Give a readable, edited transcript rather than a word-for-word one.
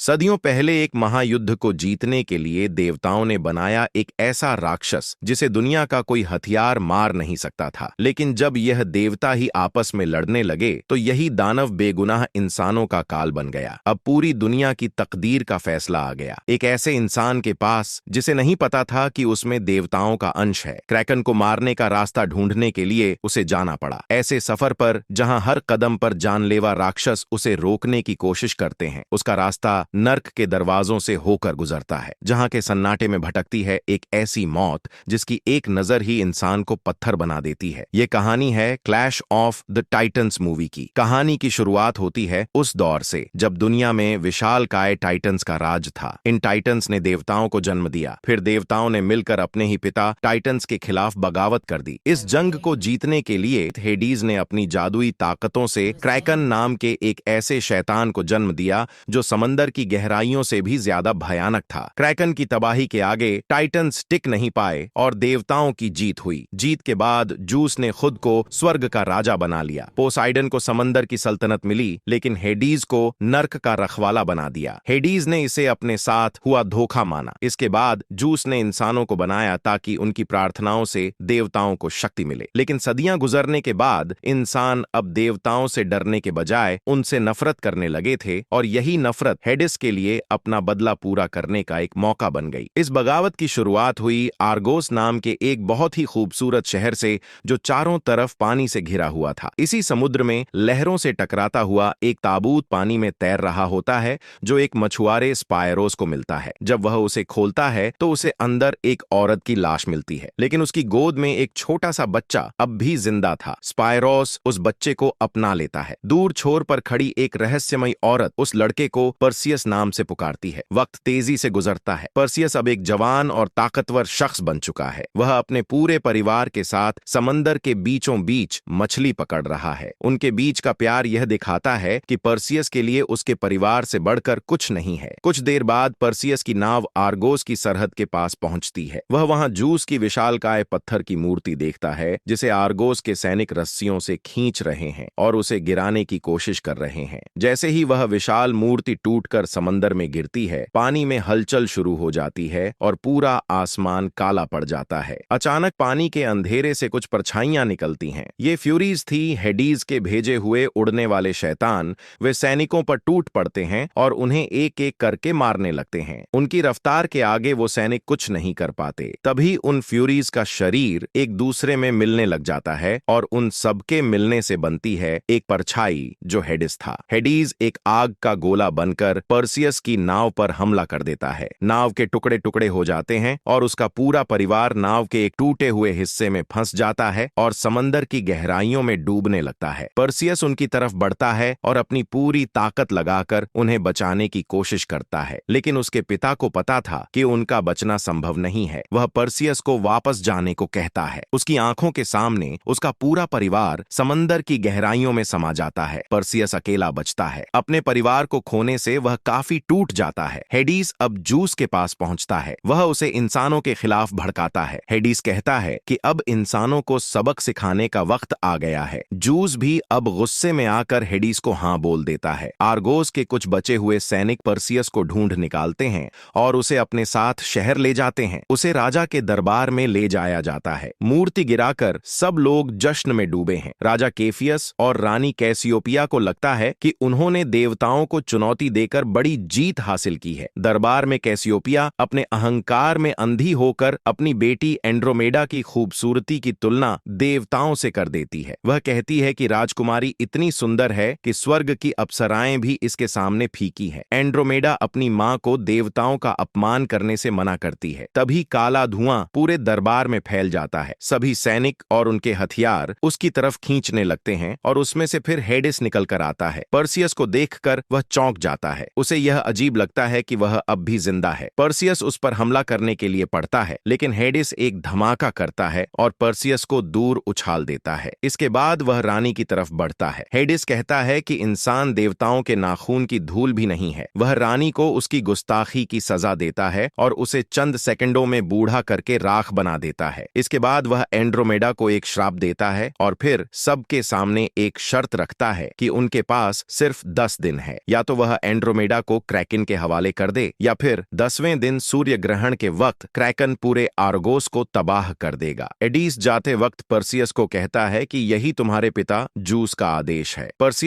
सदियों पहले एक महायुद्ध को जीतने के लिए देवताओं ने बनाया एक ऐसा राक्षस जिसे दुनिया का कोई हथियार मार नहीं सकता था। लेकिन जब यह देवता ही आपस में लड़ने लगे तो यही दानव बेगुनाह इंसानों का काल बन गया। अब पूरी दुनिया की तकदीर का फैसला आ गया, एक ऐसे इंसान के पास जिसे नहीं पता था कि उसमें देवताओं का अंश है। क्रैकन को मारने का रास्ता ढूंढने के लिए उसे जाना पड़ा, ऐसे सफर पर जहां हर कदम पर जानलेवा राक्षस उसे रोकने की कोशिश करते हैं। उसका रास्ता नर्क के दरवाजों से होकर गुजरता है, जहां के सन्नाटे में भटकती है एक ऐसी मौत जिसकी एक नजर ही इंसान को पत्थर बना देती है। ये कहानी है clash of the titans movie की। कहानी की शुरुआत होती है उस दौर से जब दुनिया में विशालकाय टाइटन्स का राज था। इन टाइटन्स ने देवताओं को जन्म दिया, फिर देवताओं ने मिलकर अपने ही पिता टाइटन्स के खिलाफ बगावत कर दी। इस जंग को जीतने के लिए हेडीज ने अपनी जादुई ताकतों से क्रैकन नाम के एक ऐसे शैतान को जन्म दिया जो समंदर की गहराइयों से भी ज्यादा भयानक था। क्रैकन की तबाही के आगे टाइटन्स टिक नहीं पाए और देवताओं की जीत हुई। जीत के बाद जूस ने खुद को स्वर्ग का राजा बना लिया। पोसाइडन को समंदर की सल्तनत मिली, लेकिन हेडीज को नर्क का रखवाला बना दिया। हेडीज ने इसे अपने साथ हुआ धोखा माना। इसके बाद जूस ने इंसानों को बनाया ताकि उनकी प्रार्थनाओं से देवताओं को शक्ति मिले। लेकिन सदियां गुजरने के बाद इंसान अब देवताओं से डरने के बजाय उनसे नफरत करने लगे थे, और यही नफरत हेडिस के लिए अपना बदला पूरा करने का एक मौका बन गई। इस बगावत की शुरुआत हुई आर्गोस नाम के एक बहुत ही खूबसूरत शहर से जो चारों तरफ पानी से घिरा हुआ था। इसी समुद्र में लहरों से टकराता हुआ एक ताबूत पानी में तैर रहा होता है जो एक मछुआरे स्पायरोस को मिलता है। जब वह उसे खोलता है तो उसे अंदर एक औरत की लाश मिलती है, लेकिन उसकी गोद में एक छोटा सा बच्चा अब भी जिंदा था। स्पायरोस उस बच्चे को अपना लेता है। दूर छोर पर खड़ी एक रहस्यमयी औरत उस लड़के को पर्सियस नाम से पुकारती है। वक्त तेजी से गुजरता है। पर्सियस अब एक जवान और ताकतवर शख्स बन चुका है। वह अपने पूरे परिवार के साथ समंदर के बीचों बीच मछली पकड़ रहा है। उनके बीच का प्यार यह दिखाता है कि पर्सियस के लिए उसके परिवार से बढ़कर कुछ नहीं है। कुछ देर बाद पर्सियस की नाव आर्गोस की सरहद के पास पहुंचती है। वह वहां जूस की विशालकाय पत्थर की मूर्ति देखता है जिसे आर्गोस के सैनिक रस्सियों से खींच रहे हैं और उसे गिराने की कोशिश कर रहे हैं। जैसे ही वह विशाल मूर्ति टूटकर समंदर में गिरती है, पानी में हलचल शुरू हो जाती है और पूरा आसमान काला पड़ जाता है। अचानक पानी के अंधेरे से कुछ परछाइयां निकलती हैं। ये फ्यूरीज थी, हेडीज के भेजे हुए उड़ने वाले शैतान। वे सैनिकों पर टूट पड़ते हैं और उन्हें एक एक करके मारने लगते हैं। उनकी रफ्तार के आगे वो सैनिक कुछ नहीं कर पाते। तभी उन फ्यूरीज का शरीर एक दूसरे में मिलने लग जाता है और उन सबके मिलने से बनती है एक परछाई जो हेडिस था। हेडीज एक आग का गोला बनकर पर्सियस की नाव पर हमला कर देता है। नाव के टुकड़े टुकड़े हो जाते हैं और उसका पूरा परिवार नाव के एक टूटे हुए हिस्से में फंस जाता है और समंदर की गहराइयों में डूबने लगता है। पर्सियस उनकी तरफ बढ़ता है और अपनी पूरी ताकत लगाकर उन्हें बचाने की कोशिश करता है, लेकिन उसके पिता को पता था कि उनका बचना संभव नहीं है। वह पर्सियस को वापस जाने को कहता है। उसकी आंखों के सामने उसका पूरा परिवार समंदर की गहराइयों में समा जाता है। पर्सियस अकेला बचता है। अपने परिवार को खोने से वह काफी टूट जाता है। हेडीज अब जूस के पास पहुंचता है। वह उसे इंसानों के खिलाफ भड़काता है। हेडीज कहता है कि अब इंसानों को सबक सिखाने का वक्त आ गया है। जूस भी अब गुस्से में आकर हेडीज को हाँ बोल देता है। आर्गोस के कुछ बचे हुए सैनिक पर्सियस को ढूंढ निकालते हैं और उसे अपने साथ शहर ले जाते हैं। उसे राजा के दरबार में ले जाया जाता है। मूर्ति गिराकर सब लोग जश्न में डूबे हैं। राजा केफियस और रानी कैसियोपिया को लगता है कि उन्होंने देवताओं को चुनौती देकर बड़ी जीत हासिल की है। दरबार में कैसियोपिया अपने अहंकार में अंधी होकर अपनी बेटी एंड्रोमेडा की खूबसूरती की तुलना देवताओं से कर देती है। वह कहती है कि राजकुमारी इतनी सुंदर है कि स्वर्ग की अप्सराएं भी इसके सामने फीकी है। एंड्रोमेडा अपनी मां को देवताओं का अपमान करने से मना करती है। तभी काला धुआं पूरे दरबार में फैल जाता है। सभी सैनिक और उनके हथियार उसकी तरफ खींचने लगते हैं और उसमें से फिर हेडिस निकल कर आता है। पर्सियस को देखकर वह चौंक जाता है। उसे यह अजीब लगता है कि वह अब भी जिंदा है। पर्सियस उस पर हमला करने के लिए पड़ता है, लेकिन हेडिस एक धमाका करता है और पर्सियस को दूर उछाल देता है। इसके बाद वह रानी की तरफ बढ़ता है। हेडिस कहता है कि इंसान देवताओं के नाखून की धूल भी नहीं है। वह रानी को उसकी गुस्ताखी की सजा देता है और उसे चंद सेकंडों में बूढ़ा करके राख बना देता है। इसके बाद वह एंड्रोमेडा को एक श्राप देता है और फिर सबके सामने एक शर्त रखता है कि उनके पास सिर्फ 10 दिन है। या तो वह एंड्रोमेडा एंड्रोमेडा को क्रैकन के हवाले कर दे, या फिर 10वें दिन सूर्य ग्रहण के वक्त क्रैकन पूरे आर्गोस को तबाह कर देगा। एडीस जाते वक्त पर्सियस को कहता है कि यही तुम्हारे पिता जूस का आदेश है। पर्सियस